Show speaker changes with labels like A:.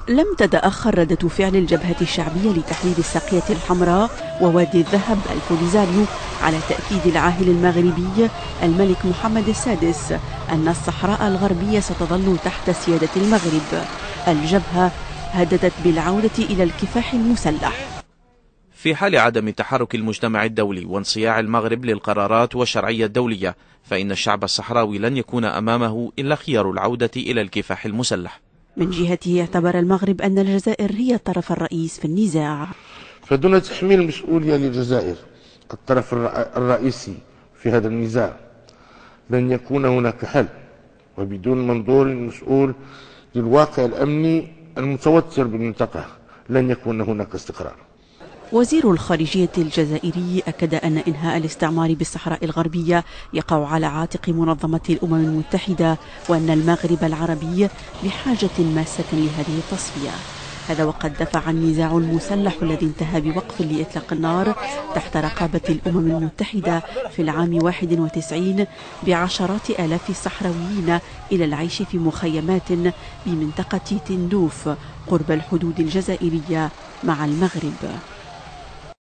A: لم تتأخر ردة فعل الجبهة الشعبية لتحرير الساقية الحمراء ووادي الذهب البوليزاريو على تأكيد العاهل المغربي الملك محمد السادس أن الصحراء الغربية ستظل تحت سيادة المغرب. الجبهة هددت بالعودة إلى الكفاح المسلح
B: في حال عدم تحرك المجتمع الدولي وانصياع المغرب للقرارات والشرعية الدولية، فإن الشعب الصحراوي لن يكون أمامه إلا خيار العودة إلى الكفاح المسلح.
A: من جهته اعتبر المغرب أن الجزائر هي الطرف الرئيس في النزاع،
C: فدون تحميل المسؤولية للجزائر الطرف الرئيسي في هذا النزاع لن يكون هناك حل، وبدون منظور مسؤول للواقع الأمني المتوتر بالمنطقة لن يكون هناك استقرار.
A: وزير الخارجية الجزائري أكد أن إنهاء الاستعمار بالصحراء الغربية يقع على عاتق منظمة الأمم المتحدة، وأن المغرب العربي بحاجة ماسة لهذه التصفية. هذا وقد دفع النزاع المسلح الذي انتهى بوقف لإطلاق النار تحت رقابة الأمم المتحدة في العام 91 بعشرات آلاف الصحراويين إلى العيش في مخيمات بمنطقة تندوف قرب الحدود الجزائرية مع المغرب.